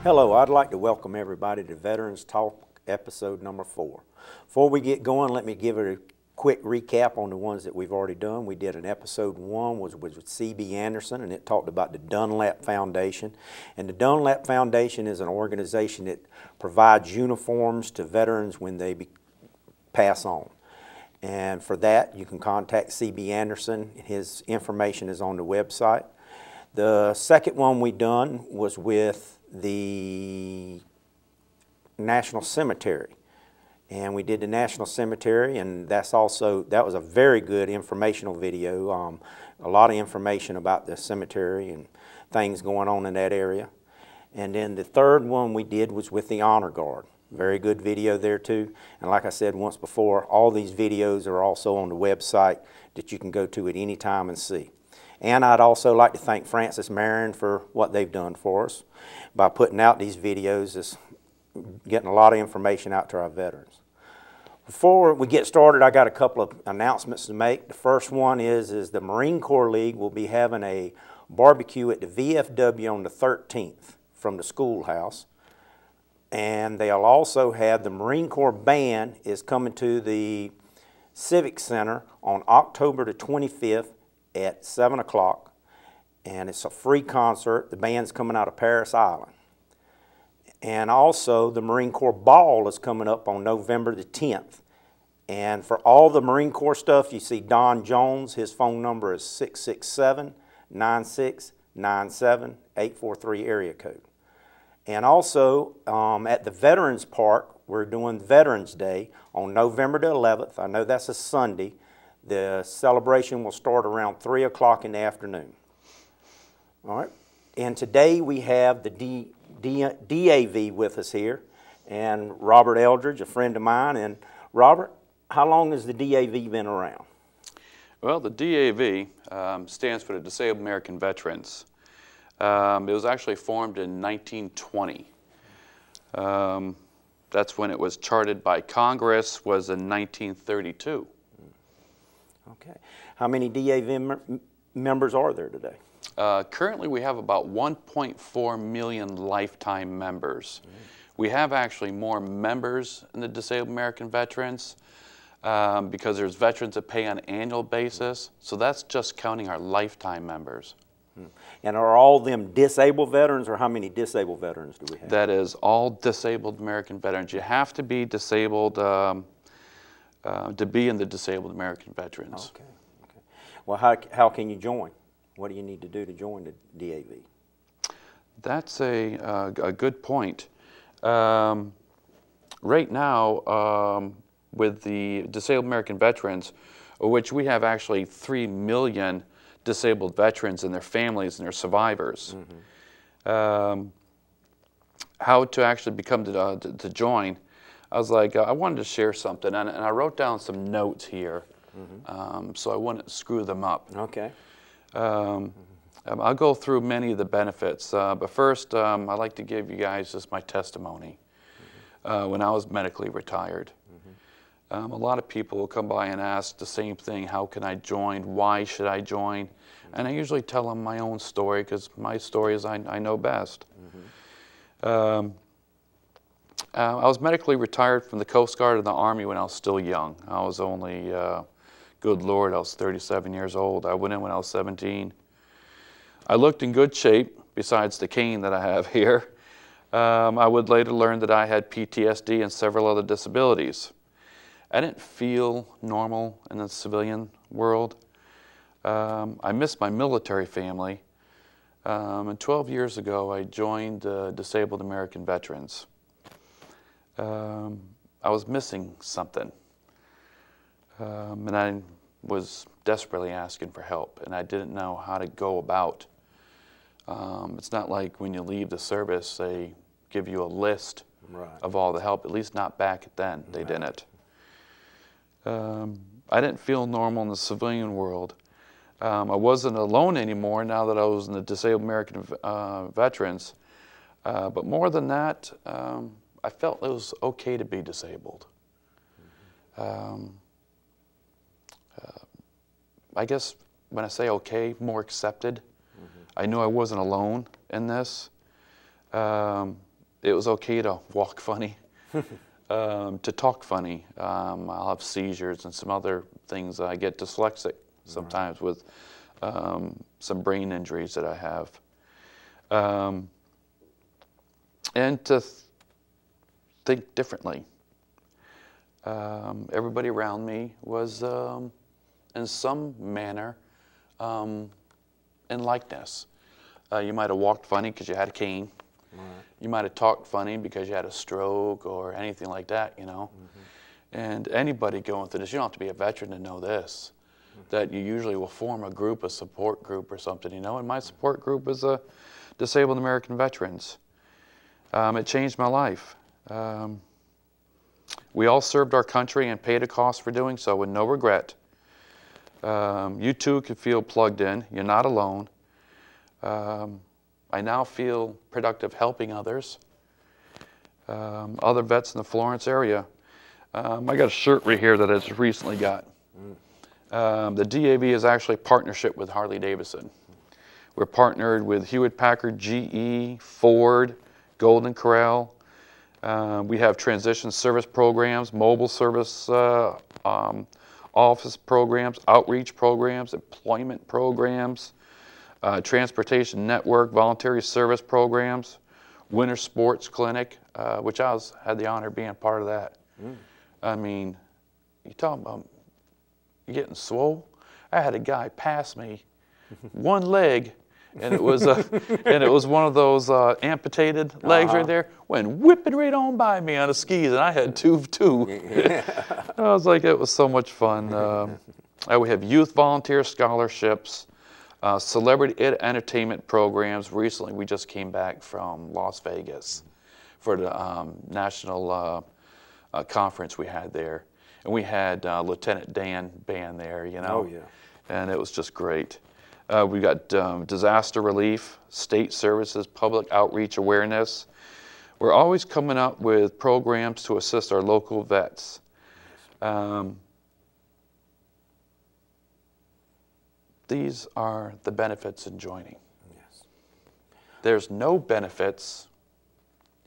Hello, I'd like to welcome everybody to Veterans Talk episode number 4. Before we get going, let me give a quick recap on the ones that we've already done. We did an episode 1 was with C.B. Anderson, and it talked about the Dunlap Foundation. And the Dunlap Foundation is an organization that provides uniforms to veterans when they pass on. And for that, you can contact C.B. Anderson. His information is on the website. The second one we done was with the National Cemetery, and we did the National Cemetery, and that was a very good informational video. A lot of information about the cemetery and things going on in that area. And then the third one we did was with the Honor Guard. Very good video there too. And like I said once before, all these videos are also on the website that you can go to at any time and see. And I'd also like to thank Francis Marion for what they've done for us by putting out these videos. It's getting a lot of information out to our veterans. Before we get started, I got a couple of announcements to make. The first one is the Marine Corps League will be having a barbecue at the VFW on the 13th from the schoolhouse. And they'll also have the Marine Corps Band is coming to the Civic Center on October the 25th at 7 o'clock, and it's a free concert. The band's coming out of Paris Island. And also the Marine Corps Ball is coming up on November the 10th. And for all the Marine Corps stuff, you see Don Jones. His phone number is 667-9697-843 area code. And also at the Veterans Park, we're doing Veterans Day on November the 11th. I know that's a Sunday. The celebration will start around 3 o'clock in the afternoon. All right. And today we have the DAV with us here, and Robert Eldridge, a friend of mine. And Robert, how long has the DAV been around? Well, the DAV stands for the Disabled American Veterans. It was actually formed in 1920. That's when it was chartered by Congress, was in 1932. Okay. How many DAV members are there today? Currently, we have about 1.4 million lifetime members. We have actually more members in the Disabled American Veterans because there's veterans that pay on an annual basis. So that's just counting our lifetime members. And are all them disabled veterans, or how many disabled veterans do we have? That is all disabled American veterans. You have to be disabled to be in the Disabled American Veterans. Okay. Okay. Well, how can you join? What do you need to do to join the DAV? That's a good point. Right now, with the Disabled American Veterans, which we have actually 3 million disabled veterans and their families and their survivors, how to actually become to join, I was like, I wanted to share something, and I wrote down some notes here so I wouldn't screw them up. Okay. I'll go through many of the benefits, but first I'd like to give you guys just my testimony when I was medically retired. A lot of people will come by and ask the same thing: how can I join? Why should I join? And I usually tell them my own story, because my story is I know best. I was medically retired from the Coast Guard and the Army when I was still young. I was only, good Lord, I was 37 years old. I went in when I was 17. I looked in good shape, besides the cane that I have here. I would later learn that I had PTSD and several other disabilities. I didn't feel normal in the civilian world. I missed my military family. And 12 years ago, I joined the Disabled American Veterans. I was missing something, and I was desperately asking for help, and I didn't know how to go about. It's not like when you leave the service, they give you a list of all the help, at least not back then. They didn't. I didn't feel normal in the civilian world. I wasn't alone anymore now that I was in the Disabled American Veterans, but more than that, I felt it was okay to be disabled. I guess when I say okay, more accepted. I knew I wasn't alone in this. it was okay to walk funny, to talk funny. I'll have seizures and some other things. I get dyslexic sometimes with some brain injuries that I have. And to think differently. Everybody around me was, in some manner, in likeness. You might have walked funny because you had a cane. Right. You might have talked funny because you had a stroke or anything like that, you know. And anybody going through this, you don't have to be a veteran to know this, that you usually will form a group, a support group or something, you know. And my support group is Disabled American Veterans. It changed my life. We all served our country and paid a cost for doing so with no regret. You too can feel plugged in. You're not alone. I now feel productive helping others. Other vets in the Florence area. I got a shirt right here that I just recently got. The DAV is actually a partnership with Harley-Davidson. We're partnered with Hewlett-Packard, GE, Ford, Golden Corral. We have transition service programs, mobile service office programs, outreach programs, employment programs, transportation network, voluntary service programs, winter sports clinic, which I had the honor of being part of that. I mean, you talking about getting swole? I had a guy pass me one leg, and it was one of those amputated legs right there. Went whipping right on by me on the skis, and I had two. I was like, it was so much fun. We have youth volunteer scholarships, celebrity entertainment programs. Recently, we just came back from Las Vegas for the national conference we had there, and we had Lieutenant Dan band there, you know. Oh yeah. And it was just great. We got disaster relief, state services, public outreach awareness. We're always coming up with programs to assist our local vets. These are the benefits in joining. Yes. There's no benefits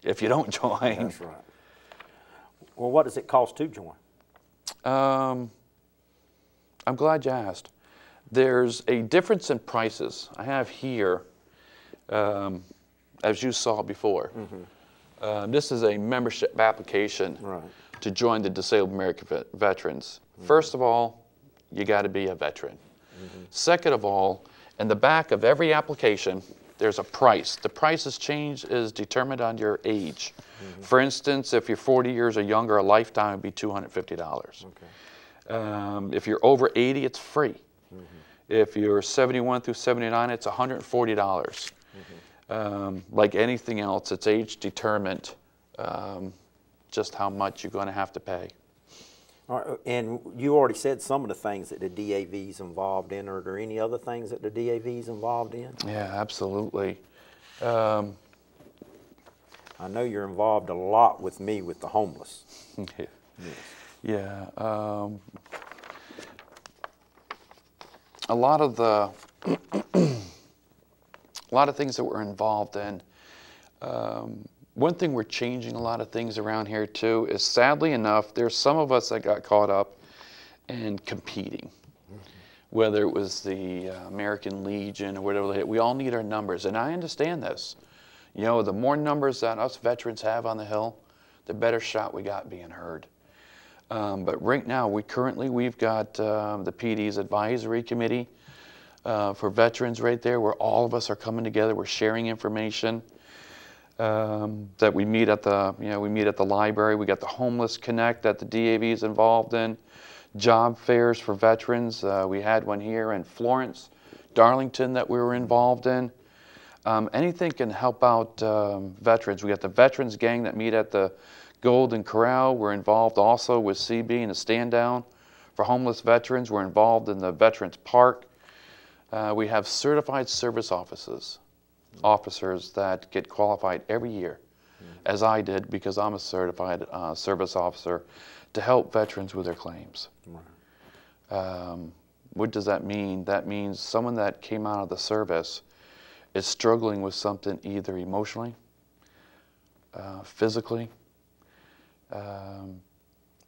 if you don't join. That's right. Well, what does it cost to join? I'm glad you asked. There's a difference in prices. I have here, as you saw before, this is a membership application to join the Disabled American Veterans. First of all, you got to be a veteran. Second of all, in the back of every application, there's a price. The price is determined on your age. For instance, if you're 40 years or younger, a lifetime would be $250. Okay. If you're over 80, it's free. If you're 71 through 79, it's $140. Like anything else, it's age determined, just how much you're going to have to pay. All right, and you already said some of the things that the DAV's involved in. Are there any other things that the DAV's involved in? Yeah, absolutely. I know you're involved a lot with me with the homeless. Yeah. A lot of things that we're involved in. One thing we're changing a lot of things around here too is, sadly enough, there's some of us that got caught up in competing. Whether it was the American Legion or whatever, we all need our numbers, and I understand this. You know, the more numbers that us veterans have on the Hill, the better shot we got being heard. But right now, we've got the PD's advisory committee for veterans right there, where all of us are coming together. We're sharing information. That we meet at the library. We got the Homeless Connect that the DAV is involved in. Job fairs for veterans. We had one here in Florence, Darlington, that we were involved in. Anything can help out veterans. We got the Veterans Gang that meet at the Golden Corral. We're involved also with CB and a stand down for homeless veterans. We're involved in the Veterans Park. We have certified service officers that get qualified every year, as I did, because I'm a certified service officer, to help veterans with their claims. What does that mean? That means someone that came out of the service is struggling with something either emotionally physically,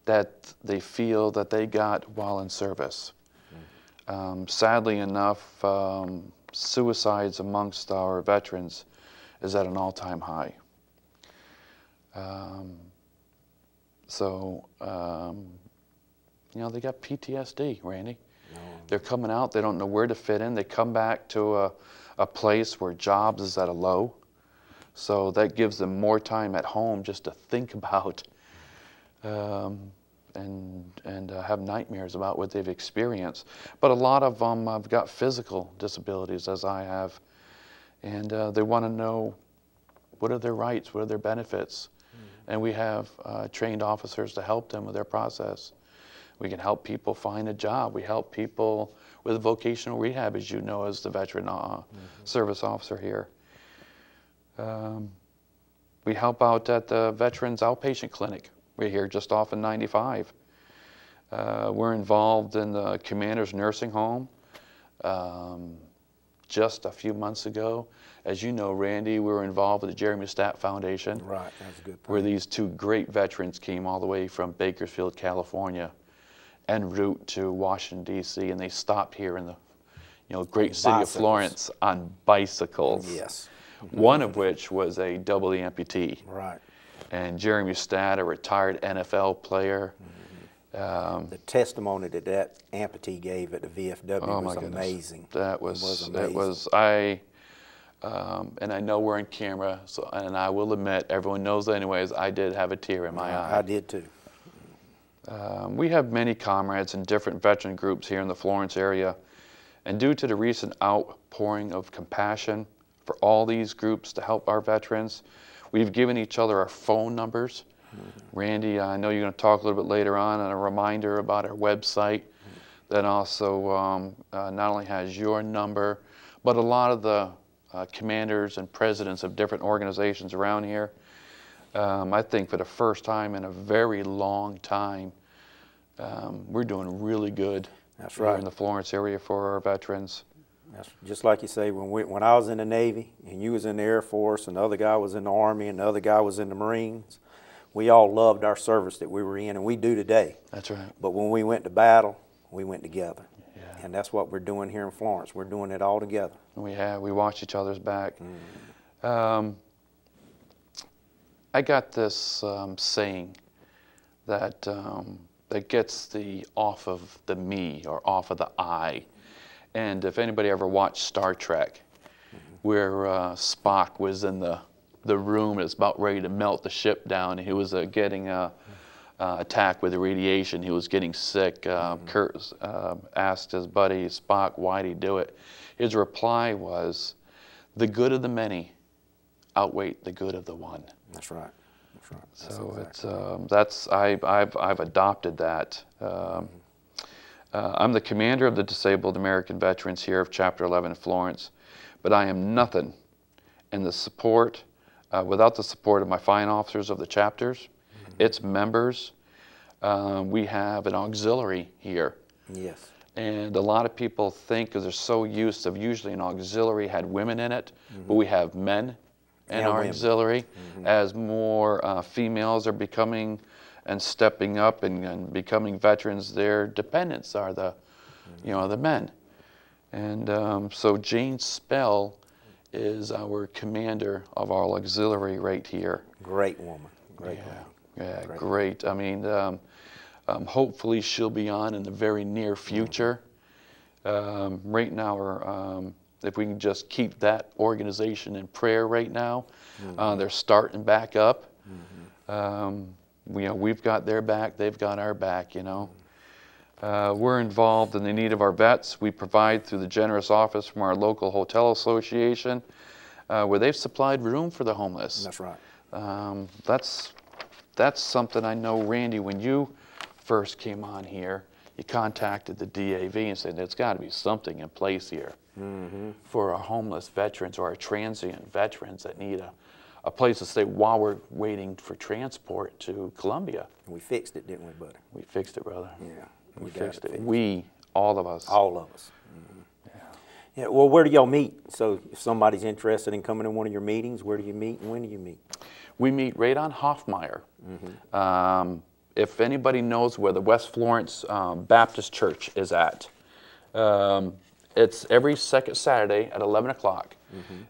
that they feel that they got while in service. Sadly enough, suicides amongst our veterans is at an all-time high. You know, they got PTSD, Randy. No. They're coming out, they don't know where to fit in. They come back to a place where jobs is at a low. So that gives them more time at home just to think about and have nightmares about what they've experienced. But a lot of them have got physical disabilities, as I have, and they want to know what are their rights, what are their benefits. And we have trained officers to help them with their process. We can help people find a job. We help people with vocational rehab, as you know, as the veteran service officer here. We help out at the Veterans Outpatient Clinic. We're here just off in 95. We're involved in the Commander's Nursing Home. Just a few months ago, as you know, Randy, we were involved with the Jeremy Stapp Foundation. Right, that's a good point. Where these two great veterans came all the way from Bakersfield, California, en route to Washington, D.C., and they stopped here in the great city of Florence on bicycles. Yes. One of which was a double amputee. Right. And Jeremy Stapp, a retired NFL player. The testimony that amputee gave at the VFW was amazing. That was amazing. And I know we're on camera, and I will admit, everyone knows anyways, I did have a tear in my eye. I did too. We have many comrades in different veteran groups here in the Florence area, and due to the recent outpouring of compassion for all these groups to help our veterans, we've given each other our phone numbers. Randy, I know you're going to talk a little bit later on, and a reminder about our website that also not only has your number, but a lot of the commanders and presidents of different organizations around here. I think for the first time in a very long time, we're doing really good. That's right. Here in the Florence area for our veterans. That's just like you say, when I was in the Navy and you was in the Air Force and the other guy was in the Army and the other guy was in the Marines, we all loved our service that we were in, and we do today. That's right. But when we went to battle, we went together. Yeah. And that's what we're doing here in Florence. We're doing it all together. We watch each other's back. I got this saying that that gets the off of the me or off of the I. And if anybody ever watched Star Trek, where Spock was in the room and it's about ready to melt the ship down, and he was getting attacked with the radiation, he was getting sick. Kurt asked his buddy Spock, why'd he do it? His reply was, the good of the many outweigh the good of the one. That's right. That's right. That's so exactly I've adopted that. I'm the commander of the Disabled American Veterans here of Chapter 11 in Florence, but I am nothing in the support, without the support of my fine officers of the chapters, its members. We have an auxiliary here. Yes. And a lot of people think, because they're so used to, usually an auxiliary had women in it, but we have men in our auxiliary. As more females are becoming and stepping up and becoming veterans, their dependents are the, the men. And so Jane Spell is our commander of our auxiliary right here. Great woman. Great woman. Yeah, great. I mean, hopefully she'll be on in the very near future. Right now, if we can just keep that organization in prayer right now, they're starting back up. We've got their back, they've got our back, We're involved in the need of our vets. We provide through the generous office from our local hotel association, where they've supplied room for the homeless. That's right. That's something I know, Randy, when you first came on here, you contacted the DAV and said there's got to be something in place here for our homeless veterans or our transient veterans that need a place to stay while we're waiting for transport to Columbia. We fixed it, didn't we, buddy? We fixed it, brother. Yeah. We fixed it. We, all of us. All of us. Yeah. Well, where do y'all meet? So if somebody's interested in coming to one of your meetings, where do you meet and when do you meet? We meet right on Hoffmeyer. If anybody knows where the West Florence Baptist Church is at, it's every second Saturday at 11 o'clock.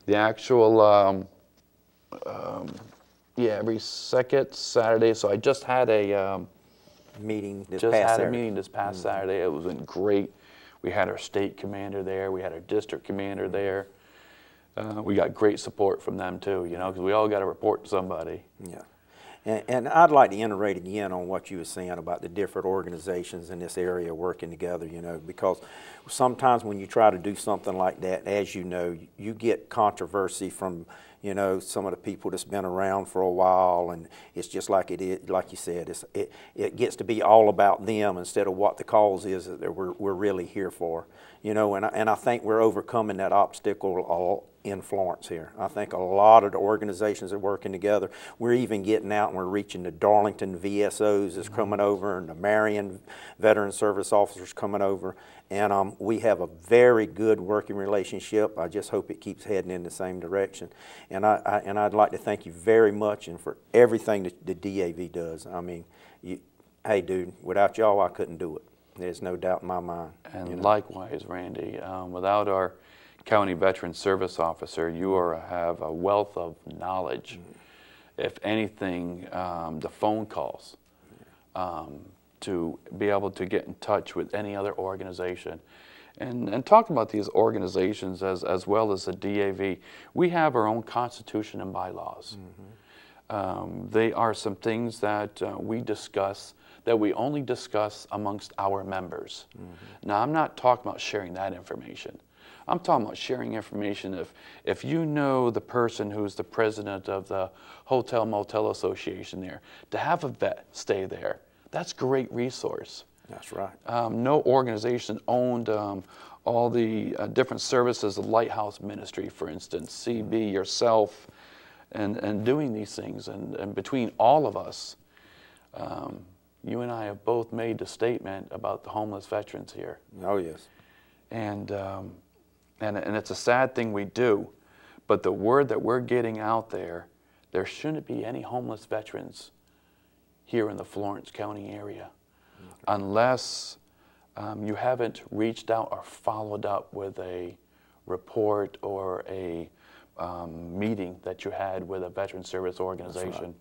The actual, yeah, every second Saturday. So I just had a meeting this past Saturday. It was great. We had our state commander there. We had our district commander there. We got great support from them too, you know, because we all got to report to somebody. Yeah. And I'd like to iterate again on what you were saying about the different organizations in this area working together, you know, because sometimes when you try to do something like that, as you know, you get controversy from, you know, some of the people that's been around for a while, and it's just like it is, like you said, it gets to be all about them instead of what the cause is that we're really here for, you know, and I think we're overcoming that obstacle in Florence here. I think a lot of the organizations are working together. We're even getting out and we're reaching the Darlington VSOs that's coming over, and the Marion Veteran Service Officers coming over, and we have a very good working relationship. I just hope it keeps heading in the same direction. And I'd like to thank you very much and for everything that the DAV does. I mean, hey dude, without y'all I couldn't do it. There's no doubt in my mind. And you know? Likewise, Randy, without our County Veteran Service Officer, you have a wealth of knowledge. If anything, the phone calls to be able to get in touch with any other organization. And talking about these organizations as well as the DAV, we have our own constitution and bylaws. They are some things that we discuss, that we only discuss amongst our members. Now, I'm not talking about sharing that information. I'm talking about sharing information. If you know the person who's the president of the Hotel Motel Association there, to have a vet stay there, that's a great resource. That's right. No organization owned all the different services, the Lighthouse Ministry, for instance, CB, yourself, and doing these things. And between all of us, you and I have both made the statement about the homeless veterans here. Oh, yes. And it's a sad thing we do, but the word that we're getting out there shouldn't be any homeless veterans here in the Florence County area, unless you haven't reached out or followed up with a report or a meeting that you had with a veteran service organization.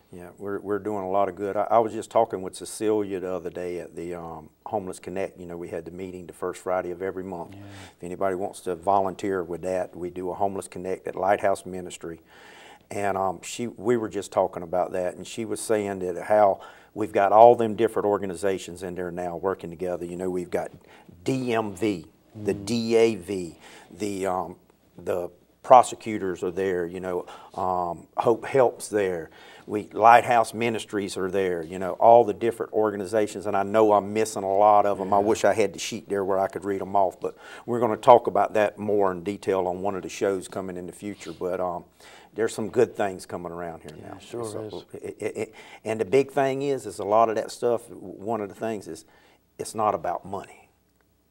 Yeah, we're doing a lot of good. I was just talking with Cecilia the other day at the Homeless Connect. You know, we had the meeting the first Friday of every month. Yeah. If anybody wants to volunteer with that, we do a Homeless Connect at Lighthouse Ministry. And we were just talking about that, and she was saying that how we've got all them different organizations in there now working together. You know, we've got DMV, the DAV, the prosecutors are there, you know, Hope Helps there. Lighthouse Ministries are there, you know, all the different organizations, and I know I'm missing a lot of them. I wish I had the sheet there where I could read them off, but we're going to talk about that more in detail on one of the shows coming in the future. But there's some good things coming around here now. Sure so is. And the big thing is a lot of that stuff, one of the things is it's not about money,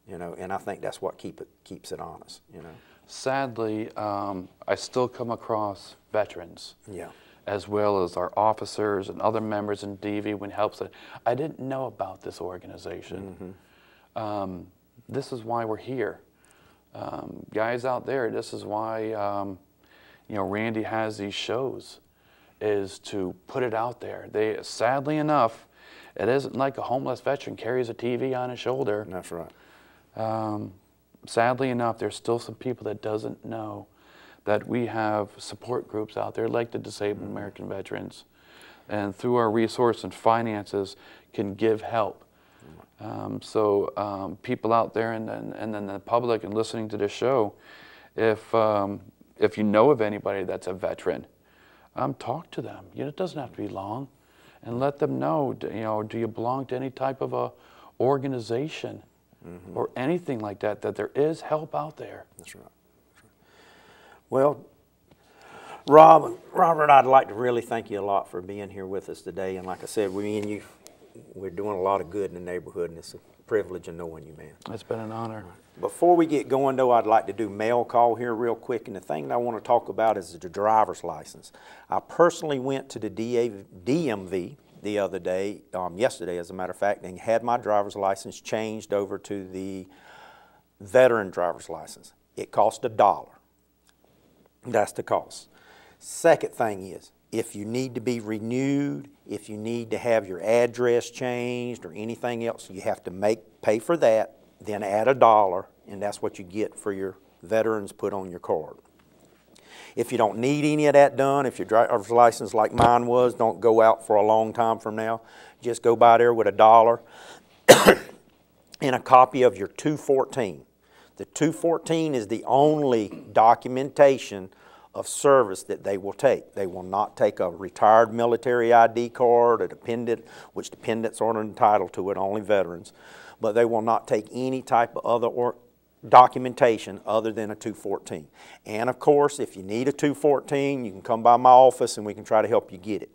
you know, and I think that's what keeps it honest, you know. Sadly, I still come across veterans. Yeah. As well as our officers and other members in DV when helps. I didn't know about this organization. This is why we're here. Guys out there, this is why you know, Randy has these shows, is to put it out there. Sadly enough, it isn't like a homeless veteran carries a TV on his shoulder. That's right. Sadly enough, there's still some people that doesn't know that we have support groups out there like the Disabled American Veterans, and through our resource and finances can give help. So people out there and then the public and listening to this show, if you know of anybody that's a veteran, talk to them. You know, it doesn't have to be long, and let them know. You know, do you belong to any type of a organization or anything like that? That there is help out there. That's right. Well, Robert, I'd like to really thank you a lot for being here with us today. And like I said, me and you, we're doing a lot of good in the neighborhood, and it's privilege of knowing you, man. It's been an honor. Before we get going, though, I'd like to do mail call here real quick, and the thing that I want to talk about is the driver's license. I personally went to the DMV the other day, yesterday as a matter of fact, and had my driver's license changed over to the veteran driver's license. It cost $1. That's the cost. Second thing is, if you need to be renewed, if you need to have your address changed or anything else, you have to pay for that, then add $1, and that's what you get for your veterans put on your card. If you don't need any of that done, if your driver's license like mine was, don't go out for a long time from now, just go by there with $1 and a copy of your 214. The 214 is the only documentation of service that they will take. They will not take a retired military ID card, a dependent, which dependents aren't entitled to it, only veterans. But they will not take any type of other documentation other than a 214. And of course, if you need a 214, you can come by my office and we can try to help you get it,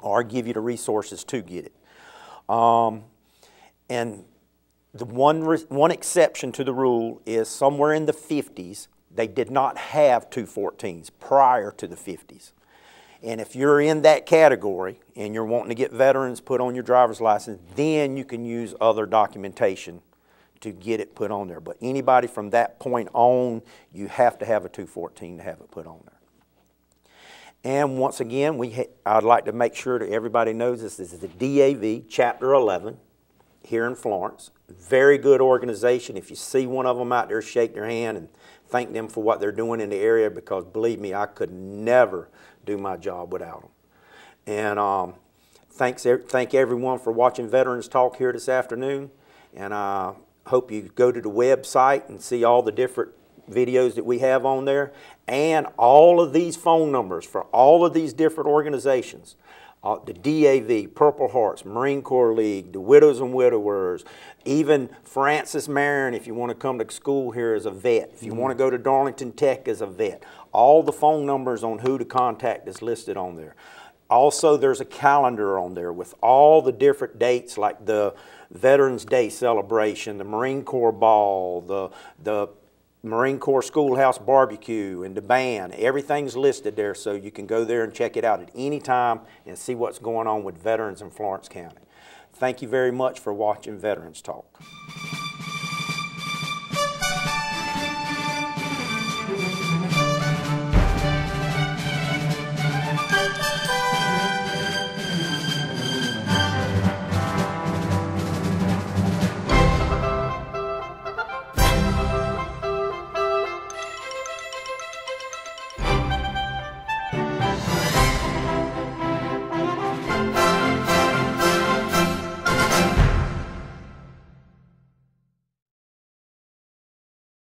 or give you the resources to get it. And the one exception to the rule is somewhere in the 50s, they did not have 214s prior to the 50s. And if you're in that category and you're wanting to get veterans put on your driver's license, then you can use other documentation to get it put on there. But anybody from that point on, you have to have a 214 to have it put on there. And once again, I'd like to make sure that everybody knows this is the DAV Chapter 11 here in Florence. Very good organization. If you see one of them out there, shake their hand and thank them for what they're doing in the area, because believe me, I could never do my job without them. And thank everyone for watching Veterans Talk here this afternoon. And I hope you go to the website and see all the different videos that we have on there, and all of these phone numbers for all of these different organizations. The DAV, Purple Hearts, Marine Corps League, the Widows and Widowers, even Francis Marion if you want to come to school here as a vet, if you want to go to Darlington Tech as a vet. All the phone numbers on who to contact is listed on there. Also, there's a calendar on there with all the different dates, like the Veterans Day celebration, the Marine Corps Ball, the Marine Corps Schoolhouse Barbecue, and the band. Everything's listed there, so you can go there and check it out at any time and see what's going on with veterans in Florence County. Thank you very much for watching Veterans Talk.